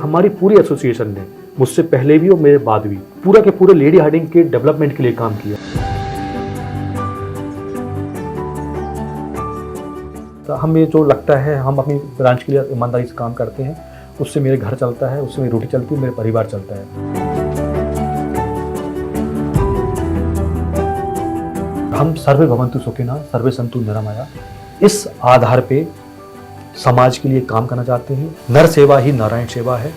हमारी पूरी एसोसिएशन ने मुझसे पहले भी और मेरे बाद भी पूरा के पूरे लेडी हार्डिंग के डेवलपमेंट के लिए काम किया। तो हमें जो लगता है हम अपनी ब्रांच के लिए ईमानदारी से काम करते हैं, उससे मेरे घर चलता है, उससे मेरी रोटी चलती है, मेरे परिवार चलता है। हम सर्वे भवन्तु सुखिनः सर्वे सन्तु निरामया इस आधार पे समाज के लिए काम करना चाहते हैं। नर सेवा ही नारायण सेवा है।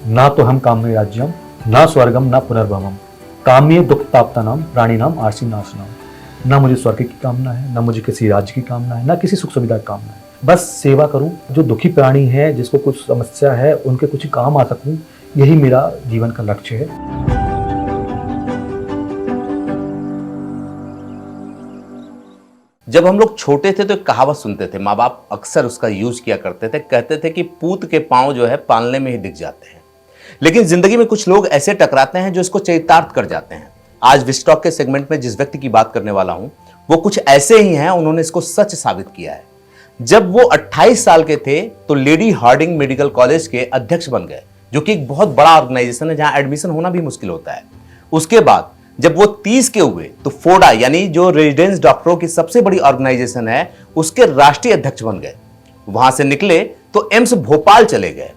ना तो हम काम्ये राज्यम ना स्वर्गम ना पुनर्भवम काम्ये दुख ताप्तानाम प्राणिनाम आर्षि नाशनम। ना मुझे स्वर्ग की कामना है, ना मुझे किसी राज्य की कामना है, ना किसी सुख सुविधा की कामना है। बस सेवा करूं, जो दुखी प्राणी है, जिसको कुछ समस्या है, उनके कुछ काम आ सकूं, यही मेरा जीवन का लक्ष्य है। जब हम लोग छोटे थे तो एक कहावत सुनते थे, माँ बाप अक्सर उसका यूज किया करते थे, कहते थे कि पूत के पांव जो है पालने में ही दिख जाते हैं। लेकिन जिंदगी में कुछ लोग ऐसे टकराते हैं जो इसको चरितार्थ कर जाते हैं। आज विस्टॉक के सेगमेंट में जिस व्यक्ति की बात करने वाला हूं वो कुछ ऐसे ही हैं, उन्होंने इसको सच साबित किया है। जब वो 28 साल के थे तो लेडी हार्डिंग मेडिकल कॉलेज के अध्यक्ष बन गए, जो कि एक बहुत बड़ा ऑर्गेनाइजेशन है जहां एडमिशन होना भी मुश्किल होता है। उसके बाद जब वो 30 के हुए तो फोडा यानी जो रेजिडेंस डॉक्टरों की सबसे बड़ी ऑर्गेनाइजेशन है उसके राष्ट्रीय अध्यक्ष बन गए। वहां से निकले तो एम्स भोपाल चले गए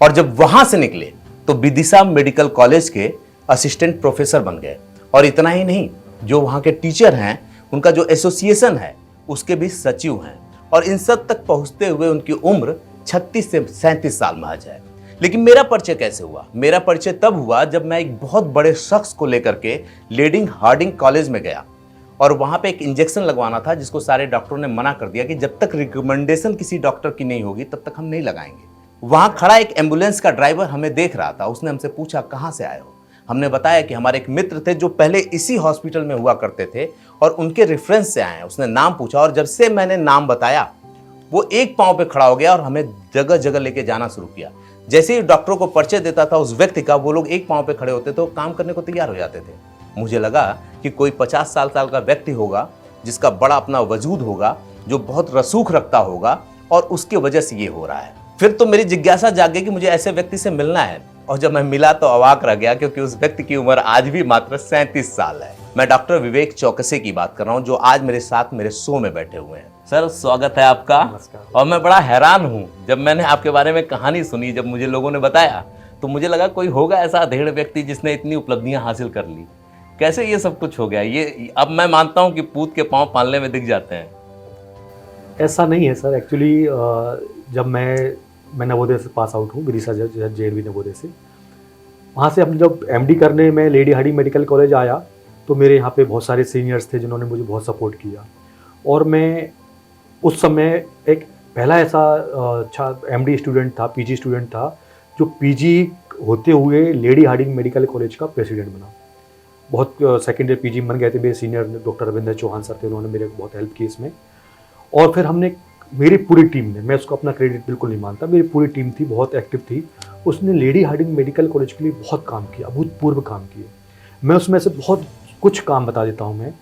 और जब वहां से निकले तो विदिशा मेडिकल कॉलेज के असिस्टेंट प्रोफेसर बन गए। और इतना ही नहीं, जो वहां के टीचर हैं उनका जो एसोसिएशन है उसके भी सचिव हैं। और इन सब तक पहुंचते हुए उनकी उम्र 36 से 37 साल महज है। लेकिन मेरा परिचय कैसे हुआ? मेरा परिचय तब हुआ जब मैं एक बहुत बड़े शख्स को लेकर के लेडी हार्डिंग कॉलेज में गया और वहां पे एक इंजेक्शन लगवाना था, जिसको सारे डॉक्टरों ने मना कर दिया कि जब तक रिकमेंडेशन किसी डॉक्टर की नहीं होगी तब तक हम नहीं लगाएंगे। वहां खड़ा एक एम्बुलेंस का ड्राइवर हमें देख रहा था। उसने हमसे पूछा कहां से आए हो? हमने बताया कि हमारे एक मित्र थे जो पहले इसी हॉस्पिटल में हुआ करते थे और उनके रेफरेंस से आए हैं। उसने नाम पूछा और जब से मैंने नाम बताया वो एक पांव पे खड़ा हो गया और हमें जगह जगह लेके जाना शुरू किया। जैसे ही डॉक्टरों को परिचय देता था उस व्यक्ति का, वो लोग एक पांव पे खड़े होते थे, काम करने को तैयार हो जाते थे। मुझे लगा कि कोई 50 साल का व्यक्ति होगा जिसका बड़ा अपना वजूद होगा, जो बहुत रसूख रखता होगा और उसकी वजह से ये हो रहा है। फिर तो मेरी जिज्ञासा जाग गई कि मुझे ऐसे व्यक्ति से मिलना है और जब मैं मिला तो अवाक रह गया, क्योंकि उस व्यक्ति की उम्र आज भी मात्र 37 साल है। मैं डॉक्टर विवेक चौकसे की बात कर रहा हूं, जो आज मेरे साथ मेरे शो में बैठे हुए हैं। सर, स्वागत है आपका। और मैं बड़ा हैरान हूं, जब मैंने आपके बारे में कहानी सुनी, जब मुझे लोगों ने बताया तो मुझे लगा कोई होगा ऐसा अधेड़ व्यक्ति जिसने इतनी उपलब्धियां हासिल कर ली। कैसे ये सब कुछ हो गया? ये अब मैं मानता हूं कि पूत के पांव पालने में दिख जाते हैं। ऐसा नहीं है सर। एक्चुअली जब मैं नवोदय से पास आउट हूँ, विदिशा JNV नवोदय से। वहाँ से अपने जब MD करने में लेडी हार्डिंग मेडिकल कॉलेज आया तो मेरे यहाँ पे बहुत सारे सीनियर्स थे जिन्होंने मुझे बहुत सपोर्ट किया। और मैं उस समय एक पहला ऐसा MD स्टूडेंट था, PG स्टूडेंट था, जो PG होते हुए लेडी हार्डिंग मेडिकल कॉलेज का प्रेसिडेंट बना। बहुत सेकेंड ईयर PG बन गए थे। मेरे senior doctor Ravindra Chauhan sir थे, उन्होंने मेरे बहुत हेल्प की इसमें। और फिर हमने, मेरी पूरी टीम ने, मैं उसको अपना क्रेडिट बिल्कुल नहीं मानता, मेरी पूरी टीम थी, बहुत एक्टिव थी, उसने लेडी हार्डिंग मेडिकल कॉलेज के लिए बहुत काम किया, अभूतपूर्व काम किए। मैं उसमें से बहुत कुछ काम बता देता हूँ। मैं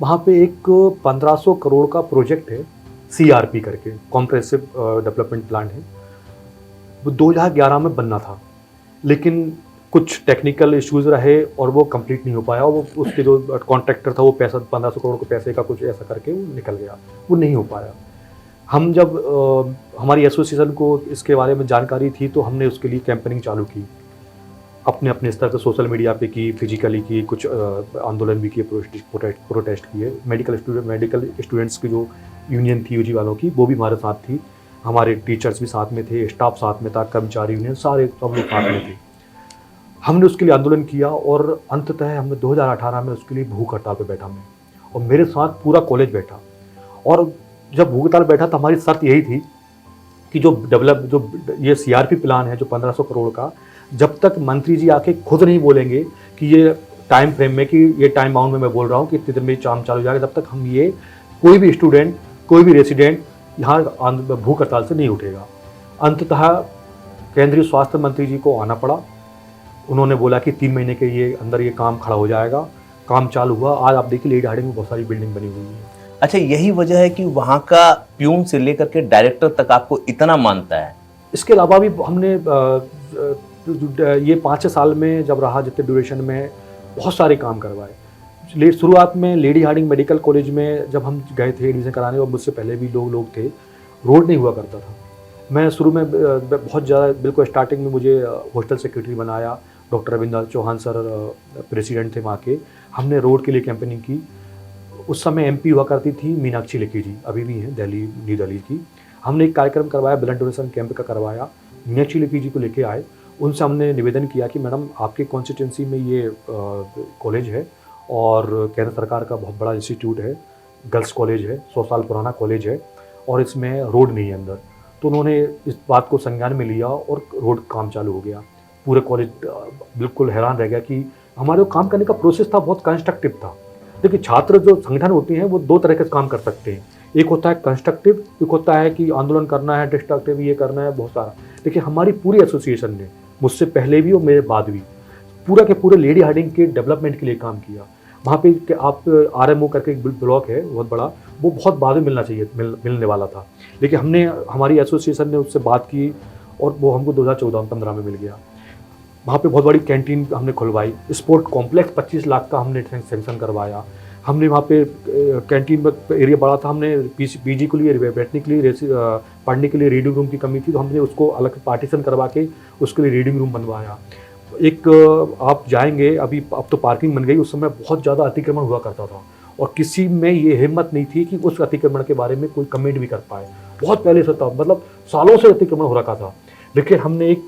वहाँ पे एक 1500 करोड़ का प्रोजेक्ट है, CRP करके, कॉम्प्रेहेंसिव डेवलपमेंट प्लान है। वो 2011 में बनना था, लेकिन कुछ टेक्निकल इश्यूज़ रहे और वो कंप्लीट नहीं हो पाया। वो उसके जो कॉन्ट्रैक्टर था वो पैसा 1500 करोड़ के पैसे का कुछ ऐसा करके वो निकल गया, वो नहीं हो पाया। हम जब हमारी एसोसिएशन को इसके बारे में जानकारी थी तो हमने उसके लिए कैंपेनिंग चालू की, अपने अपने स्तर पर सोशल मीडिया पे की, फिजिकली की, कुछ आंदोलन भी किए, प्रोटेस्ट किए। मेडिकल स्टूडेंट्स की जो यूनियन थी UG वालों की, वो भी हमारे साथ थी, हमारे टीचर्स भी साथ में थे, स्टाफ साथ में था, कर्मचारी यूनियन, सारे सब लोग साथ में थे। हमने उसके लिए आंदोलन किया और अंततः हमने 2018 में उसके लिए भूख हड़ताल पर बैठा मैं, और मेरे साथ पूरा कॉलेज बैठा। और जब भूख हड़ताल बैठा तो हमारी शर्त यही थी कि जो ये CRP प्लान है जो 1500 करोड़ का, जब तक मंत्री जी आके खुद नहीं बोलेंगे कि ये टाइम फ्रेम में, कि ये टाइम बाउंड में मैं बोल रहा हूँ कि इतने दिन में काम चालू हो जाएगा, तब तक हम ये कोई भी स्टूडेंट, कोई भी रेसिडेंट यहाँ भूख हड़ताल से नहीं उठेगा। अंततः केंद्रीय स्वास्थ्य मंत्री जी को आना पड़ा। उन्होंने बोला कि 3 महीने के अंदर ये काम खड़ा हो जाएगा। काम चालू हुआ। आज आप देखिए लेडी हार्डिंग में बहुत सारी बिल्डिंग बनी हुई है। अच्छा, यही वजह है कि वहाँ का प्यून से लेकर के डायरेक्टर तक आपको इतना मानता है? इसके अलावा भी हमने ये 5-6 साल में जब रहा, जितने ड्यूरेशन में बहुत सारे काम करवाए। शुरुआत में लेडी हार्डिंग मेडिकल कॉलेज में जब हम गए थे एडमिशन कराने, और मुझसे पहले भी लोग थे, रोड नहीं हुआ करता था। मैं शुरू में बहुत ज़्यादा, बिल्कुल स्टार्टिंग में मुझे हॉस्टल सेक्रेटरी बनाया। Doctor Ravindra Chauhan sir president थे वहाँ के। हमने रोड के लिए कैंपेनिंग की। उस समय एमपी हुआ करती थी मीनाक्षी लेखी जी, अभी भी हैं, दिल्ली, न्यू दिल्ली की। हमने एक कार्यक्रम करवाया, ब्लड डोनेशन कैंप का करवाया। मीनाक्षी लेखी जी को लेके आए, उनसे हमने निवेदन किया कि मैडम आपके कॉन्स्टिट्यूंसी में ये कॉलेज है और केंद्र सरकार का बहुत बड़ा इंस्टीट्यूट है, गर्ल्स कॉलेज है, 100 साल पुराना कॉलेज है, और इसमें रोड नहीं है अंदर। तो उन्होंने इस बात को संज्ञान में लिया और रोड काम चालू हो गया। पूरे कॉलेज बिल्कुल हैरान रह गया कि हमारे काम करने का प्रोसेस था, बहुत कंस्ट्रक्टिव था। देखिए, छात्र जो संगठन होते हैं वो 2 तरह के काम कर सकते हैं। एक होता है कंस्ट्रक्टिव, एक होता है कि आंदोलन करना है, डिस्ट्रक्टिव, ये करना है, बहुत सारा। देखिए, हमारी पूरी एसोसिएशन ने, मुझसे पहले भी और मेरे बाद भी, पूरा के पूरे लेडी हार्डिंग के डेवलपमेंट के लिए काम किया। वहाँ पे आप आरएमओ करके एक ब्लॉक है बहुत बड़ा, वो बहुत बाद में मिलना चाहिए, मिलने वाला था, लेकिन हमारी एसोसिएशन ने उससे बात की और वो हमको 2014-15 में मिल गया। वहाँ पे बहुत बड़ी कैंटीन हमने खुलवाई। स्पोर्ट कॉम्प्लेक्स 25 लाख का हमने सेंक्शन करवाया। हमने वहाँ पे कैंटीन में एरिया बड़ा था, हमने पीजी के लिए बैठने के लिए, पढ़ने के लिए रीडिंग रूम की कमी थी, तो हमने उसको अलग पार्टीशन करवा के उसके लिए रीडिंग रूम बनवाया। एक आप जाएंगे, अभी अब तो पार्किंग बन गई, उस समय बहुत ज़्यादा अतिक्रमण हुआ करता था और किसी में ये हिम्मत नहीं थी कि उस अतिक्रमण के बारे में कोई कमेंट भी कर पाए। बहुत पहले से था, मतलब सालों से अतिक्रमण हो रखा था। लेकिन हमने एक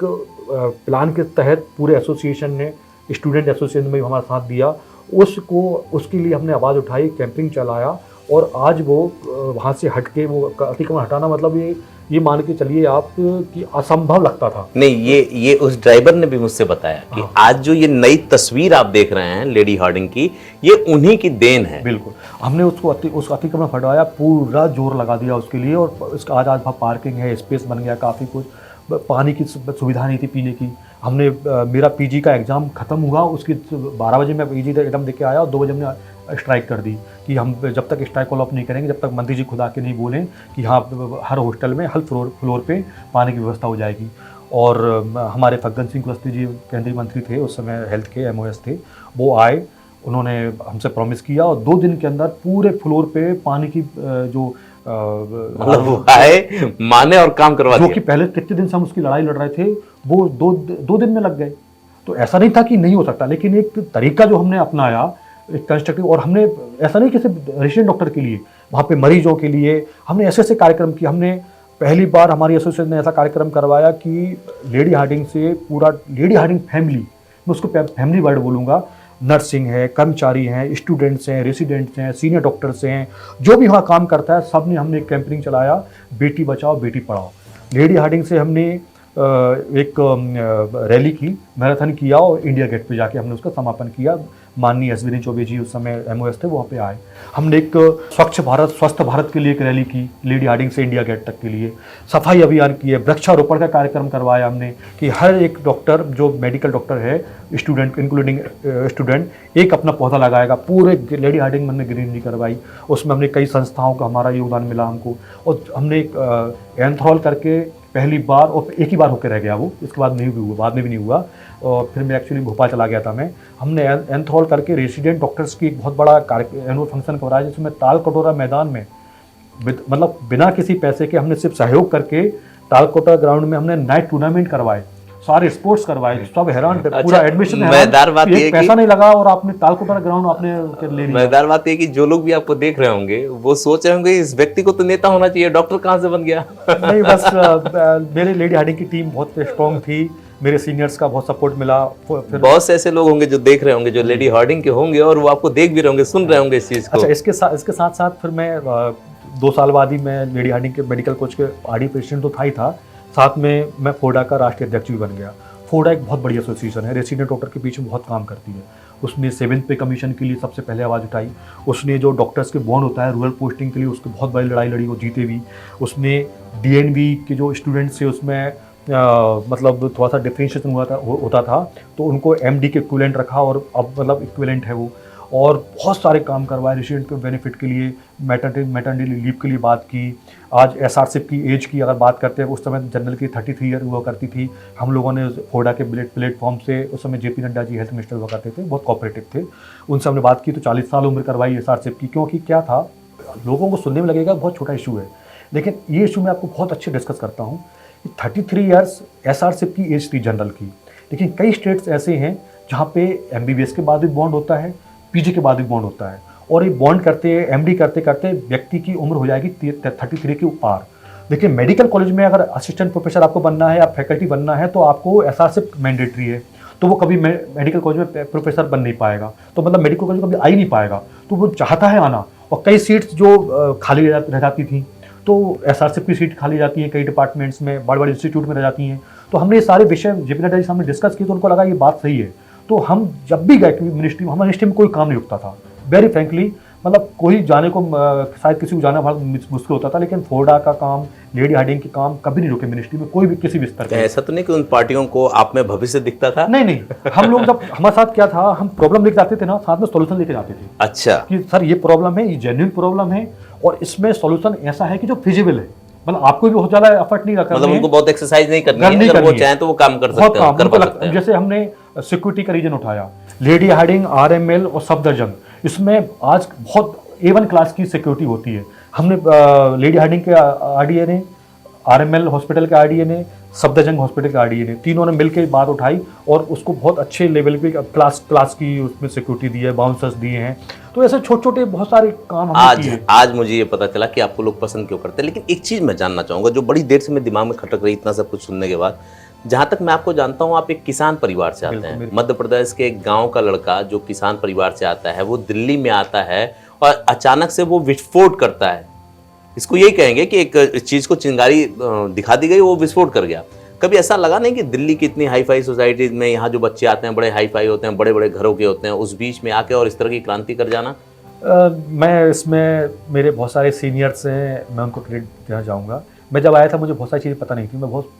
प्लान के तहत पूरे एसोसिएशन ने, स्टूडेंट एसोसिएशन में हमारा साथ दिया, उसके लिए हमने आवाज़ उठाई, कैंपिंग चलाया, और आज वो वहाँ से हट के, वो अतिक्रमण हटाना मतलब ये मान के चलिए आप कि असंभव लगता था। नहीं, ये उस ड्राइवर ने भी मुझसे बताया कि आज जो ये नई तस्वीर आप देख रहे हैं लेडी हार्डिंग की, ये उन्हीं की देन है। बिल्कुल, हमने उस अतिक्रमण हटाया, पूरा जोर लगा दिया उसके लिए, और इसका आज पार्किंग है, स्पेस बन गया, काफ़ी कुछ। पानी की सुविधा नहीं थी पीने की। हमने मेरा पीजी का एग्ज़ाम ख़त्म हुआ, उसकी 12 बजे मैं पीजी एग्ज़ाम देके आया और 2 बजे हमने स्ट्राइक कर दी कि हम जब तक स्ट्राइक कॉल ऑफ नहीं करेंगे, जब तक मंत्री जी खुद आके नहीं बोलें कि हाँ हर हॉस्टल में हर फ्लोर पे पानी की व्यवस्था हो जाएगी। और हमारे फग्गन सिंह कुलस्ते जी केंद्रीय मंत्री थे उस समय, हेल्थ के MOS थे, वो आए, उन्होंने हमसे प्रॉमिस किया और 2 दिन के अंदर पूरे फ्लोर पे पानी की जो मतलब वो आए, माने और काम करवा दिया। जो कि पहले कितने दिन से हम उसकी लड़ाई लड़ रहे थे, वो दो दिन में लग गए। तो ऐसा नहीं था कि नहीं हो सकता, लेकिन एक तरीका जो हमने अपनाया, एक कंस्ट्रक्टिव, और हमने ऐसा नहीं कि सिर्फ रेसिडेंट डॉक्टर के लिए, वहाँ पे मरीजों के लिए हमने ऐसे कार्यक्रम किए। हमने पहली बार हमारी एसोसिएशन ने ऐसा कार्यक्रम करवाया कि लेडी हार्डिंग से पूरा लेडी हार्डिंग फैमिली, मैं उसको फैमिली वर्ड बोलूँगा, नर्सिंग है, कर्मचारी हैं, स्टूडेंट्स हैं, रेसिडेंट्स हैं, सीनियर डॉक्टर्स हैं, जो भी वहाँ काम करता है, सब ने हमने एक कैंपेनिंग चलाया, बेटी बचाओ बेटी पढ़ाओ। लेडी हार्डिंग से हमने एक रैली की, मैराथन किया और इंडिया गेट पे जाके हमने उसका समापन किया। माननीय अश्विनी चौबे जी उस समय MOS थे, वहाँ पे आए। हमने एक स्वच्छ भारत, स्वस्थ भारत के लिए एक रैली की, लेडी हार्डिंग से इंडिया गेट तक के लिए सफाई अभियान किए, वृक्षारोपण का कार्यक्रम करवाया हमने कि हर एक डॉक्टर जो मेडिकल डॉक्टर है, स्टूडेंट इंक्लूडिंग स्टूडेंट, एक अपना पौधा लगाएगा। पूरे लेडी हार्डिंग में हमने ग्रीनरी करवाई, उसमें हमने कई संस्थाओं का हमारा योगदान मिला हमको। और हमने एक एंथ्रॉल करके पहली बार, और एक ही बार होकर रह गया वो, इसके बाद नहीं हुआ, बाद में भी नहीं हुआ। और फिर मैं एक्चुअली भोपाल चला गया था मैं। हमने एंथ्रॉल करके रेसिडेंट डॉक्टर्स की एक बहुत बड़ा एनुअल फंक्शन करवाया, जिसमें ताल कटोरा मैदान में, मतलब बिना किसी पैसे के, हमने सिर्फ सहयोग करके ताल कटोरा ग्राउंड में हमने नाइट टूर्नामेंट करवाए, सारे स्पोर्ट्स करवाए, सब हैरान। पूरा एडमिशन मजेदार बात ये पैसा नहीं लगा और आपने ताल कटोरा ग्राउंड आपने ले लिया। मजेदार बात ये कि जो लोग भी आपको देख रहे होंगे वो सोच रहे होंगे इस व्यक्ति को तो नेता होना चाहिए, डॉक्टर कहाँ से बन गया। नहीं, बस मेरे लेडी हार्डिंग की टीम बहुत स्ट्रॉन्ग थी, मेरे सीनियर्स का बहुत सपोर्ट मिला। फिर बहुत से ऐसे लोग होंगे जो देख रहे होंगे, जो लेडी हार्डिंग के होंगे, और वो आपको देख भी रहे होंगे, सुन रहे होंगे इस चीज़ को। अच्छा, इसके साथ साथ फिर मैं 2 साल बाद ही मैं लेडी हार्डिंग के मेडिकल कोच के RD प्रेसिडेंट तो था ही था, साथ में मैं फोडा का राष्ट्रीय अध्यक्ष भी बन गया। फोडा एक बहुत बड़ी एसोसिएशन है, रेसिडेंट डॉक्टर के पीछे बहुत काम करती है। उसने 7th पे कमीशन के लिए सबसे पहले आवाज़ उठाई। उसने जो डॉक्टर्स के बॉन्ड होता है रूरल पोस्टिंग के लिए, उसकी बहुत बड़ी लड़ाई लड़ी, वो जीते भी। उसने DNV के जो स्टूडेंट्स थे उसमें मतलब थोड़ा सा डिफ्रेंशिएशन होता था, तो उनको MD के इक्विवेलेंट रखा, और अब मतलब इक्विवेलेंट है वो। और बहुत सारे काम करवाए रेसिडेंट के बेनिफिट के लिए, मैटरनिटी लीव के लिए बात की। आज एसआरसिप की एज की अगर बात करते हैं, उस समय जनरल की 33 ईयर हुआ करती थी। हम लोगों ने फोडा के प्लेटफॉर्म से, उस समय JP Nadda ji health minister हुआ करते थे, बहुत कोऑपरेटिव थे, उनसे हमने बात की तो 40 साल उम्र करवाई एसआरसिप की। क्योंकि क्या था, लोगों को सुनने में लगेगा बहुत छोटा इशू है, लेकिन ये इशू मैं आपको बहुत अच्छे डिस्कस करता हूँ। 33 ईयर्स एसआरसिप की एज थी जनरल की, लेकिन कई स्टेट्स ऐसे हैं जहाँ पे एमबीबीएस के बाद भी बॉन्ड होता है, पीजी के बाद भी बॉन्ड होता है, और ये बॉन्ड करते एमडी करते करते व्यक्ति की उम्र हो जाएगी 33 के ऊपर। लेकिन मेडिकल कॉलेज में अगर असिस्टेंट प्रोफेसर आपको बनना है या फैकल्टी बनना है तो आपको एसआरसिप मैंडेटरी है, तो वो कभी मेडिकल कॉलेज में प्रोफेसर बन नहीं पाएगा, तो मतलब मेडिकल कॉलेज में कभी आ ही नहीं पाएगा। तो वो चाहता है आना, और कई सीट्स जो खाली रह जाती थी, तो एसआरसिप की सीट खाली जाती है, कई डिपार्टमेंट्स में, बड़े बड़े इंस्टीट्यूट में रह जाती हैं। तो हमने ये सारे विषय जेपी नड्डा जी सामने डिस्कस किए, तो उनको लगा ये बात सही है। तो हम जब भी गए मिनिस्ट्री में, हमारे मिनिस्ट्री में कोई काम नहीं रुकता था, वेरी फ्रेंकली, मतलब कोई जाने को शायद किसी को जाना बहुत मुश्किल होता था, लेकिन फोर्डा का काम, लेडी हार्डिंग के काम कभी नहीं रुके मिनिस्ट्री में, कोई भी किसी भी स्तर पर। ऐसा तो नहीं कि उन पार्टियों को आप में भविष्य दिखता था? नहीं, हम लोग जब हमारे साथ क्या था, हम प्रॉब्लम लेके जाते थे ना, साथ में सॉल्यूशन लेके जाते थे। अच्छा, कि सर ये प्रॉब्लम है, ये जेन्युइन प्रॉब्लम है, और इसमें सॉल्यूशन ऐसा है कि जो फिजिबल है, मतलब आपको भी बहुत ज्यादा एफर्ट नहीं रखना, मतलब उनको बहुत एक्सरसाइज नहीं करनी है, अगर वो चाहें तो वो काम कर सकते हैं, कर सकते हैं। जैसे हमने सिक्योरिटी का रीजन उठाया, लेडी हार्डिंग, आरएमएल और सफदरजंग, इसमें आज बहुत A1 क्लास की सिक्योरिटी होती है। हमने लेडी हार्डिंग के आरडीए ने, आरएमएल हॉस्पिटल के आरडीए ने, सफदरजंग हॉस्पिटल के आरडीए ने, तीनों ने मिलकर बात उठाई और उसको बहुत अच्छे लेवल पे क्लास की उसमें सिक्योरिटी दी है, बाउंसर्स दिए हैं। तो ऐसे छोटे छोटे बहुत सारे काम हमने किए। आज मुझे ये पता चला कि आपको लोग पसंद क्यों करते हैं। लेकिन एक चीज मैं जानना चाहूंगा जो बड़ी देर से मेरे दिमाग में खटक रही, इतना सब कुछ सुनने के बाद, जहां तक मैं आपको जानता हूं, आप एक किसान परिवार से आते हैं। मध्य प्रदेश के एक गांव का लड़का जो किसान परिवार से आता है, वो दिल्ली में आता है और अचानक से वो विस्फोट करता है। इसको यही कहेंगे कि एक चीज को चिंगारी दिखा दी गई, वो विस्फोट कर गया। कभी ऐसा लगा नहीं कि दिल्ली की इतनी हाई फाई सोसाइटीज में यहाँ जो बच्चे आते हैं, बड़े हाई फाई होते हैं, बड़े बड़े घरों के होते हैं, उस बीच में आके और इस तरह की क्रांति कर जाना? मैं इसमें, मेरे बहुत सारे सीनियर्स हैं, मैं उनको क्रेडिट देना चाहूँगा। मैं जब आया था मुझे बहुत सारी चीज़ें पता नहीं थी, मैं बहुत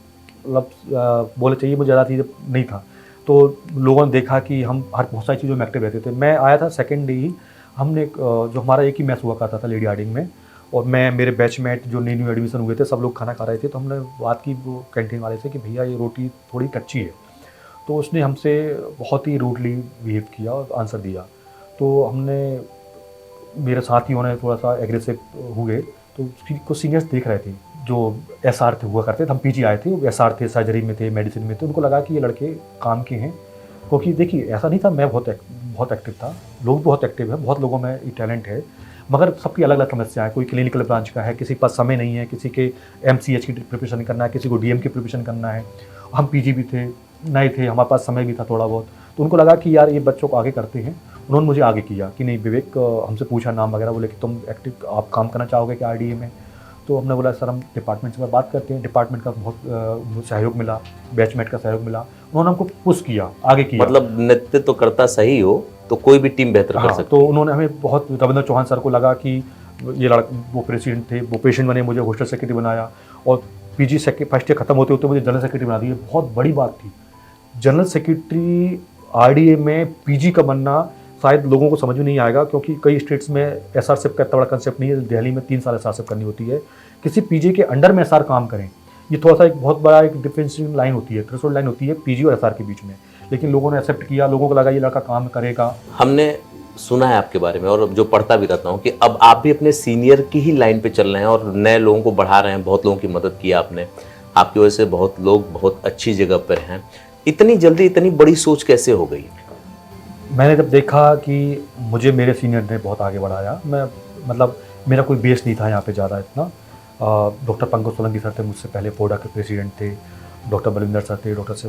मतलब बोले चाहिए मुझे ज़्यादा चीज़ें नहीं था। तो लोगों ने देखा कि हम हर बहुत सारी चीज़ों में एक्टिव रहते थे। मैं आया था सेकेंड डे ही, हमने जो हमारा एक ही मैच हुआ करता था लेडी हार्डिंग में, और मैं, मेरे बैचमेट जो न्यू एडमिशन हुए थे, सब लोग खाना खा रहे थे। तो हमने बात की वो कैंटीन वाले से कि भैया ये रोटी थोड़ी कच्ची है। तो उसने हमसे बहुत ही रूडली बिहेव किया और आंसर दिया। तो हमने, मेरे साथियों ने थोड़ा सा एग्रेसिव हुए, तो कुछ सीनियर्स देख रहे थे जो एसआर थे हुआ करते थे, हम पीजी आए थे, एसआर थे, सर्जरी में थे, मेडिसिन में थे। उनको लगा कि ये लड़के काम के हैं, क्योंकि देखिए ऐसा नहीं था, मैं बहुत एक्टिव था, लोग बहुत एक्टिव है, बहुत लोगों में ये टैलेंट है, मगर सबकी अलग अलग समस्याएं। कोई क्लिनिकल ब्रांच का है, किसी के पास समय नहीं है, किसी के एमसीएच की प्रिपरेशन करना है, किसी को डीएम की प्रिपरेशन करना है। हम पीजी भी थे, नए थे, हमारे पास समय भी था थोड़ा बहुत। तो उनको लगा कि यार ये बच्चों को आगे करते हैं। उन्होंने मुझे आगे किया कि नहीं विवेक, हमसे पूछा नाम वगैरह, बोले कि तुम एक्टिव, आप काम करना चाहोगे क्या आरडीए में? तो हमने बोला सर हम डिपार्टमेंट से बात करते हैं। डिपार्टमेंट का बहुत सहयोग मिला, बैचमेट का सहयोग मिला, उन्होंने हमको पुश किया, आगे किया। मतलब नेतृत्व तो करता सही हो तो कोई भी टीम बेहतर कर सकती है। तो उन्होंने हमें बहुत, रविंद्र चौहान सर को लगा कि ये लड़का, वो प्रेसिडेंट थे, वो पेशेंट बने, मुझे हॉस्टल सेक्रेटरी बनाया, और पीजी फर्स्ट ईयर खत्म होते होते मुझे जनरल सेक्रेटरी बना दिया। बहुत बड़ी बात थी, जनरल सेक्रेटरी आरडीए में पीजी का बनना शायद लोगों को समझ में नहीं आएगा, क्योंकि कई स्टेट्स में एसआरसिप का इतना बड़ा कंसेप्ट नहीं है। दिल्ली में 3 साल एसआरसिप करनी होती है, किसी पीजी के अंडर में एसआर काम करें, ये थोड़ा सा एक बहुत बड़ा एक डिफरेंशिएटिंग लाइन होती है, थ्रेशोल्ड लाइन होती है पीजी और एसआर के बीच में। लेकिन लोगों ने एक्सेप्ट किया, लोगों को लगा ये लड़का काम करेगा। हमने सुना है आपके बारे में, और जो पढ़ता भी रहता हूँ, कि अब आप भी अपने सीनियर की ही लाइन पे चल रहे हैं और नए लोगों को बढ़ा रहे हैं। बहुत लोगों की मदद की आपने, आपकी वजह से बहुत लोग बहुत अच्छी जगह पर हैं। इतनी जल्दी इतनी बड़ी सोच कैसे हो गई? मैंने जब देखा कि मुझे मेरे सीनियर ने बहुत आगे बढ़ाया, मैं मतलब मेरा कोई बेस नहीं था यहाँ पे ज़्यादा इतना। डॉक्टर पंकज सोलंकी सर थे मुझसे पहले, फोडा के प्रेसिडेंट थे, डॉक्टर बलविंदर सर थे, डॉक्टर से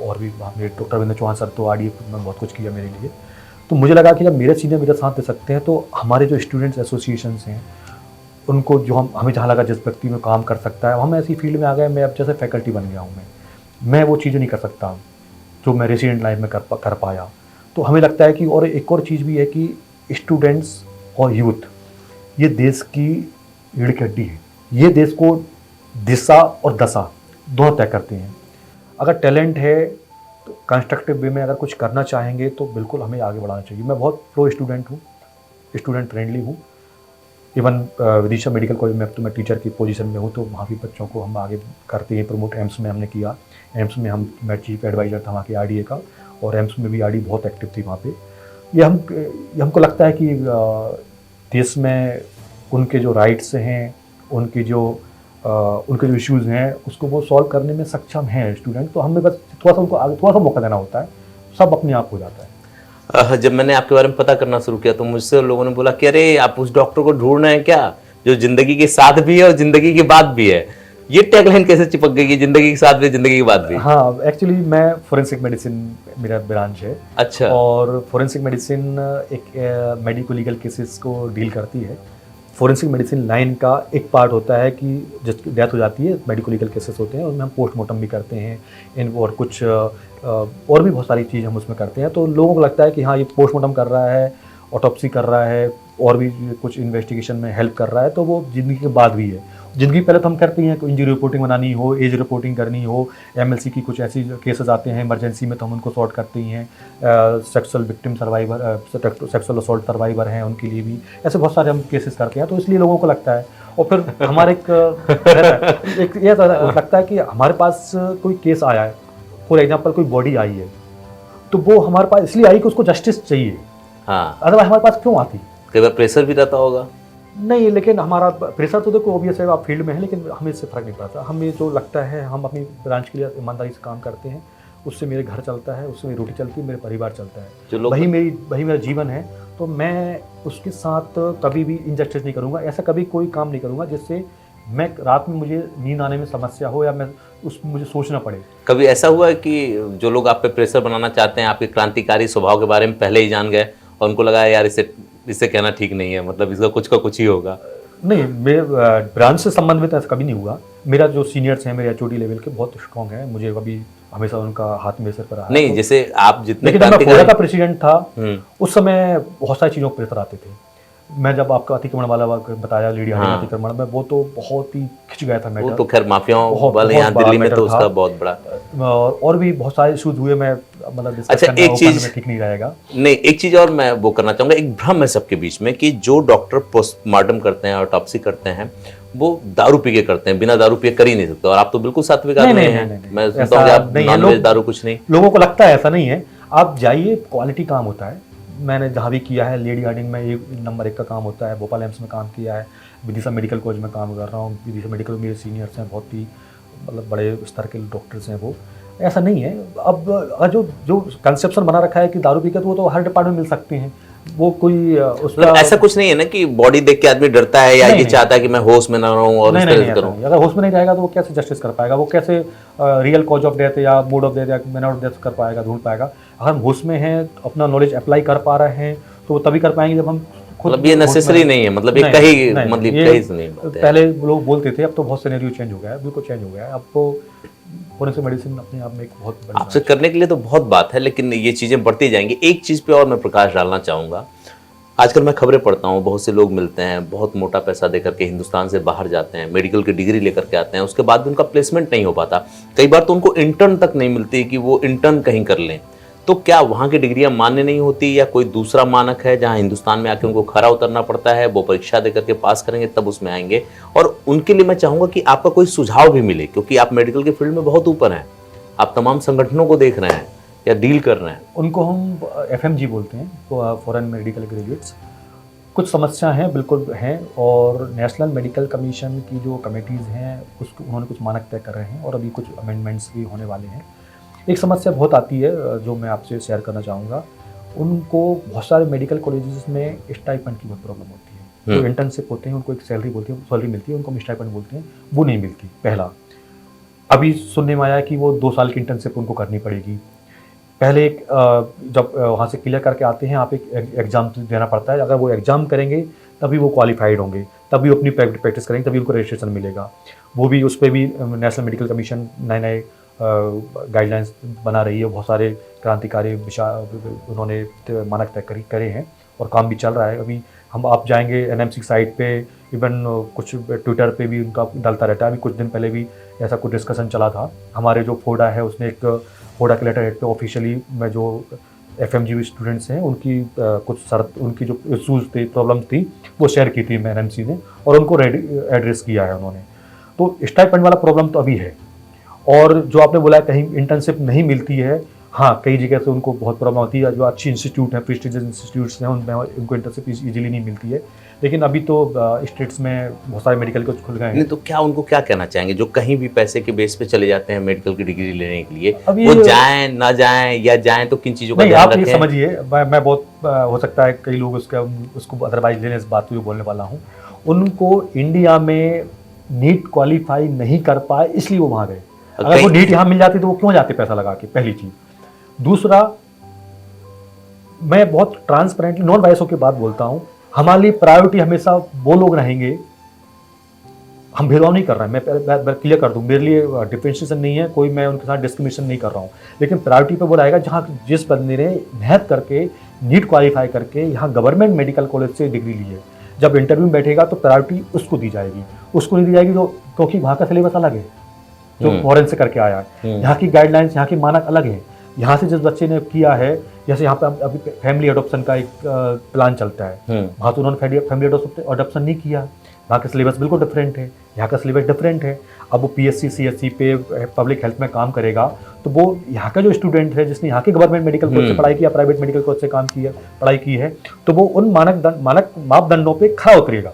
और भी मेरे डॉक्टर रविंद्र चौहान सर, तो आरडीए में बहुत कुछ किया मेरे लिए। तो मुझे लगा कि जब मेरे सीनियर मेरे साथ दे सकते हैं, तो हमारे जो स्टूडेंट्स एसोसिएशंस हैं उनको, जो हमें जहाँ लगा जिस व्यक्ति में काम कर सकता है, हम ऐसी फील्ड में आ गए। मैं अब जैसे फैकल्टी बन गया हूँ, मैं वो चीज़ें नहीं कर सकता जो मैं रेसिडेंट लाइफ में कर पाया। तो हमें लगता है कि, और एक और चीज़ भी है कि स्टूडेंट्स और यूथ ये देश की रीढ़ की हड्डी है, ये देश को दिशा और दशा दोनों तय करते हैं। अगर टैलेंट है तो कंस्ट्रक्टिव वे में अगर कुछ करना चाहेंगे तो बिल्कुल हमें आगे बढ़ाना चाहिए। मैं बहुत प्रो स्टूडेंट हूँ, स्टूडेंट फ्रेंडली हूँ। इवन विदिशा मेडिकल कॉलेज में अब तो मैं टीचर की पोजीशन में हूँ, तो वहाँ भी बच्चों को हम आगे करते हैं प्रमोट। एम्स में हमने किया, एम्स में मैं चीफ एडवाइज़र था वहाँ के RDA का, और एम्स में भी RD बहुत एक्टिव थी वहाँ पे। ये हमको लगता है कि देश में उनके जो राइट्स हैं, उनके जो इश्यूज़ हैं, उसको वो सॉल्व करने में सक्षम हैं स्टूडेंट। तो हमें बस थोड़ा सा उनको आगे थोड़ा सा मौका देना होता है, सब अपने आप हो जाता है। जब मैंने आपके बारे में पता करना शुरू किया तो मुझसे लोगों ने बोला कि अरे आप उस डॉक्टर को ढूंढ रहे हैं क्या जो जिंदगी के साथ भी है और जिंदगी के बाद भी है। ये टैगलाइन कैसे चिपक गई कि जिंदगी के साथ भी जिंदगी के बाद भी? हाँ, एक्चुअली मैं फोरेंसिक मेडिसिन मेरा ब्रांच है। अच्छा। और फोरेंसिक मेडिसिन एक मेडिको लीगल केसेस को डील करती है। फोरेंसिक मेडिसिन लाइन का एक पार्ट होता है कि जिसकी डेथ हो जाती है, मेडिको लीगल केसेस होते हैं, उनमें हम पोस्टमार्टम भी करते हैं और कुछ और भी बहुत सारी चीज़ हम उसमें करते हैं। तो लोगों को लगता है कि हाँ, ये पोस्टमार्टम कर रहा है, ऑटोप्सी कर रहा है, और भी कुछ इन्वेस्टिगेशन में हेल्प कर रहा है, तो वो ज़िंदगी के बाद भी है। ज़िंदगी पहले तो हम करते हैं, कोई इंजरी रिपोर्टिंग बनानी हो, एज रिपोर्टिंग करनी हो, MLC की कुछ ऐसी केसेस आते हैं इमरजेंसी में, तो हम उनको सॉर्ट करते ही हैं। Sexual victim survivor, sexual assault survivor हैं, उनके लिए भी ऐसे बहुत सारे हम केसेस करते हैं। तो इसलिए लोगों को लगता है, और फिर हमारे एक ये लगता है कि हमारे पास कोई केस आया है, फॉर एग्जाम्पल कोई बॉडी आई है, तो वो हमारे पास इसलिए आई कि उसको जस्टिस चाहिए। हाँ, अदरवाइज हमारे पास क्यों आती? कई बार प्रेशर भी रहता होगा। नहीं, लेकिन हमारा प्रेशर तो देखो ऑब्वियस है, आप फील्ड में है, लेकिन हमें इससे फ़र्क नहीं पड़ता। हमें जो लगता है, हम अपनी ब्रांच के लिए ईमानदारी से काम करते हैं, उससे मेरे घर चलता है, उससे मेरी रोटी चलती है, मेरे परिवार चलता है, वही मेरा जीवन है। तो मैं उसके साथ कभी भी इनजस्टिस नहीं करूँगा, ऐसा कभी कोई काम नहीं करूँगा जिससे मैं रात में मुझे नींद आने में समस्या हो, या मुझे सोचना पड़े। कभी ऐसा हुआ है कि जो लोग आप पे प्रेशर बनाना चाहते हैं, आपके क्रांतिकारी स्वभाव के बारे में पहले ही जान गए और उनको लगा यार इससे कहना ठीक नहीं है, मतलब इसका कुछ का कुछ ही होगा? नहीं, मेरे ब्रांच से संबंधित ऐसा कभी नहीं हुआ। मेरा जो सीनियर्स हैं, मेरे HOD लेवल के बहुत स्ट्रॉन्ग हैं, मुझे कभी हमेशा उनका हाथ मेरे सर पर रहा। नहीं, जैसे आप जितने लेकिन जब मैं फोरा का प्रेसिडेंट था, उस समय बहुत सारी चीज़ों पर प्रेशर आते थे। मैं जब आपका अतिक्रमण वाला बताया, लेडी हार्डिंग अतिक्रमण में, वो तो बहुत ही खिंच गया था मैटर। वो तो खैर माफियाओं वाले यहाँ दिल्ली में तो उसका बहुत बड़ा, और भी बहुत सारे इश्यूज हुए। मैं मतलब अच्छा, एक चीज ठीक नहीं रहेगा। नहीं, एक चीज और मैं वो करना चाहूंगा। एक भ्रम है सबके बीच में कि जो डॉक्टर पोस्टमार्टम करते हैं, ऑटोप्सी करते हैं, वो दारू पी के करते हैं, बिना दारू पिए कर ही नहीं सकते। और आप तो बिल्कुल सात्विक आदमी हैं। मैं सुनता हूँ कि आप नॉनवेज दारू कुछ नहीं। लोगों को लगता है ऐसा नहीं है, आप जाइए, क्वालिटी काम होता है। मैंने जहाँ भी किया है, लेडी हार्डिंग में नंबर 1 का काम होता है, भोपाल एम्स में काम किया है, विदिशा मेडिकल कॉलेज में काम कर रहा हूँ। विदिशा मेडिकल मेरे सीनियर्स हैं, बहुत ही मतलब बड़े स्तर के डॉक्टर्स हैं। वो ऐसा नहीं है। अब जो कंसेप्शन बना रखा है कि दारू पी के, तो वो तो हर डिपार्टमेंट मिल सकते हैं। वो कोई उसका ऐसा कुछ नहीं है ना कि बॉडी देख के आदमी डरता है या ये चाहता है कि मैं होश में ना रहूं और इस तरह से करूं। अगर होश में नहीं रहेगा तो वो कैसे जस्टिस कर पाएगा? वो कैसे रियल कॉज ऑफ डेथ या मोड ऑफ डेथ या मैनर ऑफ डेथ कर पाएगा, ढूंढ पाएगा? अगर हम होश में हैं, अपना नॉलेज अप्लाई कर पा रहे हैं, तो वो तभी कर पाएंगे जब हम खुद। मतलब ये नेसेसरी नहीं है, मतलब ये कहीं मतलब कहीं से नहीं बात है। पहले लोग बोलते थे, अब तो बहुत सिनेरियो चेंज हो गया है, बिल्कुल चेंज हो गया है। अब तो फोरेंसिक मेडिसिन अपने आप में एक बहुत बड़ी आपसे करने के लिए तो बहुत बात है, लेकिन ये चीजें बढ़ती जाएंगी। एक चीज पे और मैं प्रकाश डालना चाहूंगा। आजकल मैं खबरें पढ़ता हूँ, बहुत से लोग मिलते हैं, बहुत मोटा पैसा देकर के हिंदुस्तान से बाहर जाते हैं, मेडिकल की डिग्री लेकर के आते हैं, उसके बाद भी उनका प्लेसमेंट नहीं हो पाता। कई बार तो उनको इंटर्न तक नहीं मिलती कि वो इंटर्न कहीं कर लें। तो क्या वहाँ की डिग्रियाँ मान्य नहीं होती, या कोई दूसरा मानक है जहाँ हिंदुस्तान में आके उनको खरा उतरना पड़ता है, वो परीक्षा देकर के पास करेंगे तब उसमें आएंगे? और उनके लिए मैं चाहूँगा कि आपका कोई सुझाव भी मिले, क्योंकि आप मेडिकल के फील्ड में बहुत ऊपर हैं, आप तमाम संगठनों को देख रहे हैं या डील कर रहे हैं। उनको हम FMG बोलते हैं, फॉरेन मेडिकल ग्रेजुएट्स। कुछ समस्या हैं, बिल्कुल हैं, और नेशनल मेडिकल कमीशन की जो कमेटीज़ हैं, उसको उन्होंने कुछ मानक तय कर रहे हैं, और अभी कुछ अमेंडमेंट्स भी होने वाले हैं। एक समस्या बहुत आती है जो मैं आपसे शेयर करना चाहूँगा। उनको बहुत सारे मेडिकल कॉलेजेस में स्टाइपेंड की बहुत प्रॉब्लम होती है। जो इंटर्नशिप होते हैं, उनको एक सैलरी मिलती है, उनको हम स्टाइपेंड बोलते हैं, वो नहीं मिलती। पहला, अभी सुनने में आया कि वो 2 साल की इंटर्नशिप उनको करनी पड़ेगी। पहले जब वहाँ से क्लियर करके आते हैं, आप एक एग्ज़ाम देना पड़ता है। अगर वो एग्ज़ाम करेंगे तभी वो क्वालिफाइड होंगे, तभी वो अपनी प्रैक्टिस करेंगे, तभी उनको रजिस्ट्रेशन मिलेगा। वो भी, उस पर भी नेशनल मेडिकल कमीशन नए गाइडलाइंस बना रही है। बहुत सारे क्रांतिकारी उन्होंने मानक तय करे हैं, और काम भी चल रहा है। अभी आप जाएंगे NMC साइट पे, इवन कुछ ट्विटर पे भी उनका डलता रहता है। अभी कुछ दिन पहले भी ऐसा कुछ डिस्कशन चला था। हमारे जो फोडा है, उसने एक होडा के लेटर हेड पे ऑफिशियली मैं जो FMG स्टूडेंट्स हैं उनकी कुछ शर्त, उनकी जो इशूज़ थे, प्रॉब्लम्स थी, वो शेयर की थी NMC ने और उनको एड्रेस किया है उन्होंने। तो स्टाइपेंड वाला प्रॉब्लम तो अभी है। और जो आपने बोला कहीं इंटर्नशिप नहीं मिलती है, हाँ कई जगह से उनको बहुत प्रॉब्लम होती है। जो अच्छी इंस्टीट्यूट है, प्रेस्टिजियस इंस्टीट्यूट्स हैं, उनमें उनको इंटर्नशिप इजीली नहीं मिलती है। लेकिन अभी तो स्टेट्स में बहुत सारे मेडिकल कॉलेज खुल गए हैं। नहीं तो क्या उनको क्या कहना चाहेंगे जो कहीं भी पैसे के बेस पे चले जाते हैं मेडिकल की डिग्री लेने के लिए, अब वो ये- जाएं ना जाएं, या जाएं तो किन चीज़ों का नहीं, ध्यान आप ये रखें? समझिए, मैं बहुत हो सकता है कई लोग उसको अदरवाइज लेने, इस बात को जो बोलने वाला हूँ, उनको इंडिया में नीट क्वालिफाई नहीं कर पाए इसलिए वो वहाँ गए। अगर वो नीट यहाँ मिल जाती तो वो क्यों जाते पैसा लगा के, पहली चीज। दूसरा, मैं बहुत ट्रांसपेरेंटली नॉन बायस होकर बात बोलता हूँ, हमारे लिए प्रायोरिटी हमेशा वो लोग रहेंगे। हम भेदभाव नहीं कर रहे हैं, मैं क्लियर कर दूं, मेरे लिए डिफरेंशिएशन नहीं है कोई, मैं उनके साथ डिस्क्रिमिनेशन नहीं कर रहा हूँ। लेकिन प्रायोरिटी पे वो रहेगा जहाँ जिस बंदे ने मेहनत करके नीट क्वालिफाई करके यहाँ गवर्नमेंट मेडिकल कॉलेज से डिग्री ली है, जब इंटरव्यू में बैठेगा तो प्रायोरिटी उसको दी जाएगी। उसको नहीं दी जाएगी तो क्योंकि वहाँ का सिलेबस अलग है जो फॉरेन से करके आया है, यहाँ की गाइडलाइंस, यहाँ की मानक अलग है। यहाँ से जिस बच्चे ने किया है, जैसे यहाँ पे अभी फैमिली अडॉप्शन का एक प्लान चलता है, वहाँ तो उन्होंने फैमिली अडॉप्शन नहीं किया, वहाँ का सिलेबस बिल्कुल डिफरेंट है, यहाँ का सिलेबस डिफरेंट है। अब वो PSC CSC पे पब्लिक हेल्थ में काम करेगा तो वो यहाँ का जो स्टूडेंट है जिसने यहाँ के गवर्नमेंट मेडिकल कॉलेज से पढ़ाई किया, प्राइवेट मेडिकल कॉलेज से काम किया, पढ़ाई की है, तो वो उन मानक मापदंडों पे खरा उतरेगा।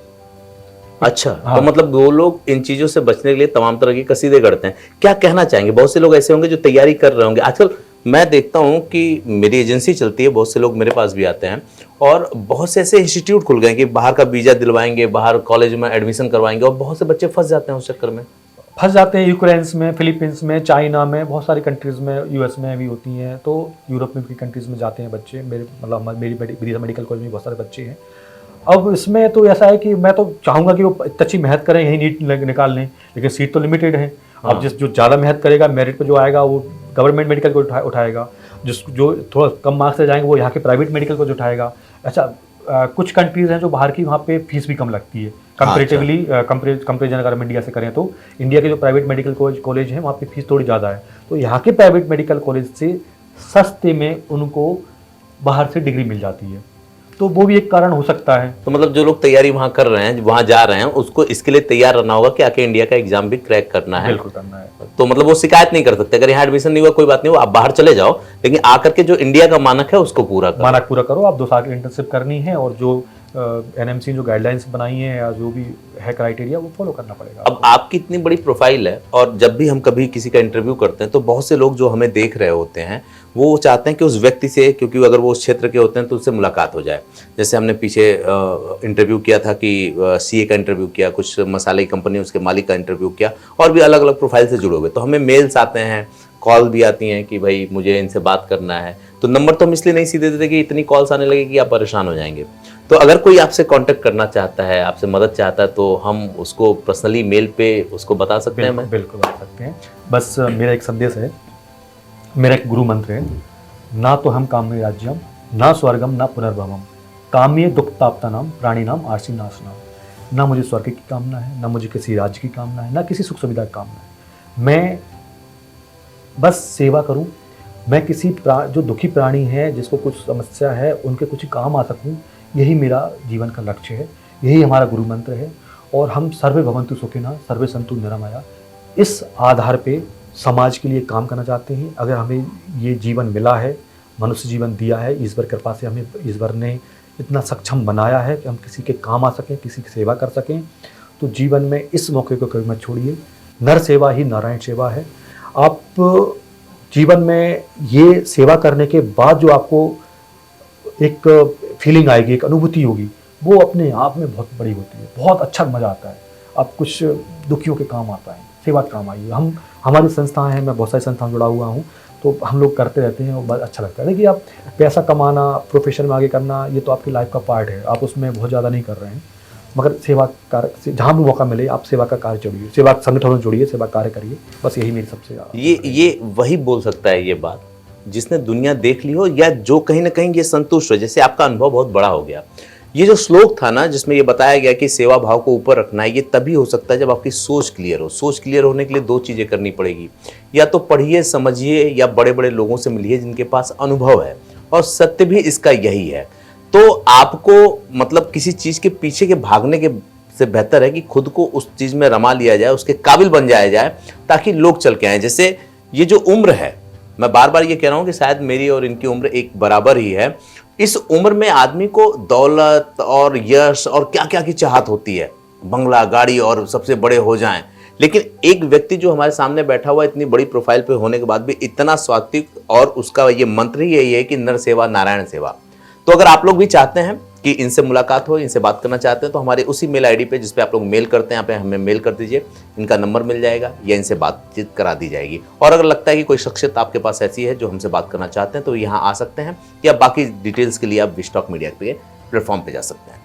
अच्छा, हाँ। तो मतलब वो लोग इन चीजों से बचने के लिए तमाम तरह की कसीदे करते हैं। क्या कहना चाहेंगे? बहुत से लोग ऐसे होंगे जो तैयारी कर रहे होंगे। आजकल मैं देखता हूं कि मेरी एजेंसी चलती है, बहुत से लोग मेरे पास भी आते हैं और बहुत से ऐसे इंस्टीट्यूट खुल गए कि बाहर का वीजा दिलवाएंगे, बाहर कॉलेज में एडमिशन करवाएंगे, और बहुत से बच्चे फंस जाते हैं उस चक्कर में। फंस जाते हैं यूक्रेन में, फिलीपींस में, चाइना में, बहुत सारी कंट्रीज़ में, US में भी होती हैं, तो यूरोप में भी कंट्रीज़ में जाते हैं बच्चे। मेरी मेडिकल कॉलेज में बहुत सारे बच्चे हैं। अब इसमें तो ऐसा है कि मैं तो चाहूँगा कि वो अच्छी मेहनत करें, यही नीट निकाल लें, लेकिन सीट तो लिमिटेड है। अब जो ज़्यादा मेहनत करेगा, मेरिट पे जो आएगा वो गवर्नमेंट मेडिकल को उठाएगा, जो थोड़ा कम मार्क्स से जाएंगे वो यहाँ के प्राइवेट मेडिकल को उठाएगा। अच्छा, कुछ कंट्रीज़ हैं जो बाहर की, वहाँ पे फीस भी कम लगती है कंपेरेटिवली। कंपेरिजन अगर हम इंडिया से करें तो इंडिया के जो प्राइवेट मेडिकल कॉलेज हैं वहाँ पे फीस थोड़ी ज़्यादा है, तो यहाँ के प्राइवेट मेडिकल कॉलेज से सस्ते में उनको बाहर से डिग्री मिल जाती है, तो वो भी एक कारण हो सकता है। तो मतलब जो लोग तैयारी वहां कर रहे हैं, वहां जा रहे हैं, उसको इसके लिए तैयार रहना होगा कि आके इंडिया का एग्जाम भी क्रैक करना है। बिल्कुल करना है। तो मतलब वो शिकायत नहीं कर सकते, अगर यहाँ एडमिशन नहीं हुआ कोई बात नहीं, वो आप बाहर चले जाओ, लेकिन आकर के जो इंडिया का मानक है उसको पूरा करो। मानक पूरा करो। आप 2 साल की इंटर्नशिप करनी है और जो NMC जो गाइडलाइंस बनाई है या जो भी है क्राइटेरिया, वो फॉलो करना पड़ेगा। अब आपकी इतनी बड़ी प्रोफाइल है, और जब भी हम कभी किसी का इंटरव्यू करते हैं तो बहुत से लोग जो हमें देख रहे होते हैं वो चाहते हैं कि उस व्यक्ति से, क्योंकि अगर वो उस क्षेत्र के होते हैं तो उससे मुलाकात हो जाए। जैसे हमने पीछे इंटरव्यू किया था कि CA का इंटरव्यू किया, कुछ मसाले की कंपनी उसके मालिक का इंटरव्यू किया, और भी अलग अलग प्रोफाइल से जुड़े हुए, तो हमें मेल्स आते हैं, कॉल भी आती हैं कि भाई मुझे इनसे बात करना है। तो नंबर तो हम इसलिए नहीं सीधे देते कि इतनी कॉल्स आने लगे कि आप परेशान हो जाएंगे। तो अगर कोई आपसे कांटेक्ट करना चाहता है, आपसे मदद चाहता है, तो हम उसको पर्सनली मेल पे उसको बता सकते हैं? बिल्कुल बता सकते हैं। बस मेरा एक संदेश है, मेरा एक गुरु मंत्र है, ना तो हम काम्य राज्यम ना स्वर्गम ना पुनर्भवम काम्य दुखताप्तानाम प्राणिनाम आर्षि नाशनाम। ना मुझे स्वर्ग की कामना है, ना मुझे किसी राज्य की कामना है, ना किसी सुख सुविधा की कामना है। मैं बस सेवा करूं, मैं किसी जो दुखी प्राणी है, जिसको कुछ समस्या है, उनके कुछ काम आ सकूं, यही मेरा जीवन का लक्ष्य है, यही हमारा गुरु मंत्र है। और हम सर्वे भवन्तु सुखिनः सर्वे सन्तु निरामया, इस आधार पे समाज के लिए काम करना चाहते हैं। अगर हमें ये जीवन मिला है, मनुष्य जीवन दिया है, ईश्वर की कृपा से हमें ईश्वर ने इतना सक्षम बनाया है कि हम किसी के काम आ सकें, किसी की सेवा कर सकें, तो जीवन में इस मौके को कभी मत छोड़िए। नर सेवा ही नारायण सेवा है। आप जीवन में ये सेवा करने के बाद जो आपको एक फीलिंग आएगी, एक अनुभूति होगी, वो अपने आप में बहुत बड़ी होती है, बहुत अच्छा मज़ा आता है। आप कुछ दुखियों के काम आता है, सेवा के काम आइए। हमारी संस्थाएं हैं, मैं बहुत सारी संस्थाओं जुड़ा हुआ हूँ, तो हम लोग करते रहते हैं और बहुत अच्छा लगता है। देखिए, आप पैसा कमाना, प्रोफेशन में आगे करना, ये तो आपकी लाइफ का पार्ट है, आप उसमें बहुत ज़्यादा नहीं कर रहे हैं, मगर सेवा कार्य से जहाँ भी मौका मिले आप सेवा का कार्य जुड़िए, सेवा संगठन में जुड़िए, सेवा कार्य करिए। बस यही मेरी सबसे ज़्यादा ये वही बोल सकता है ये बात जिसने दुनिया देख ली हो, या जो कहीं ना कहीं ये संतुष्ट हो। जैसे आपका अनुभव बहुत बड़ा हो गया, ये जो श्लोक था ना जिसमें ये बताया गया कि सेवा भाव को ऊपर रखना है, ये तभी हो सकता है जब आपकी सोच क्लियर हो। सोच क्लियर होने के लिए दो चीज़ें करनी पड़ेगी, या तो पढ़िए समझिए या बड़े बड़े लोगों से मिलिए जिनके पास अनुभव है, और सत्य भी इसका यही है। तो आपको मतलब किसी चीज़ के पीछे के भागने के से बेहतर है कि खुद को उस चीज़ में रमा लिया जाए, उसके काबिल बन जाया जाए, ताकि लोग चल के आए। जैसे ये जो उम्र है, मैं बार बार ये कह रहा हूँ कि शायद मेरी और इनकी उम्र एक बराबर ही है। इस उम्र में आदमी को दौलत और यश और क्या क्या की चाहत होती है, बंगला गाड़ी और सबसे बड़े हो जाएं। लेकिन एक व्यक्ति जो हमारे सामने बैठा हुआ इतनी बड़ी प्रोफाइल पे होने के बाद भी इतना सात्विक, और उसका ये मंत्र ही यही है कि नर सेवा नारायण सेवा। तो अगर आप लोग भी चाहते हैं कि इनसे मुलाकात हो, इनसे बात करना चाहते हैं, तो हमारे उसी मेल आईडी पे जिस पे आप लोग मेल करते हैं, यहाँ पे हमें मेल कर दीजिए, इनका नंबर मिल जाएगा या इनसे बातचीत करा दी जाएगी। और अगर लगता है कि कोई शख्सियत आपके पास ऐसी है जो हमसे बात करना चाहते हैं, तो यहाँ आ सकते हैं, या बाकी डिटेल्स के लिए आप विस्टॉक मीडिया के प्लेटफॉर्म पे जा सकते हैं।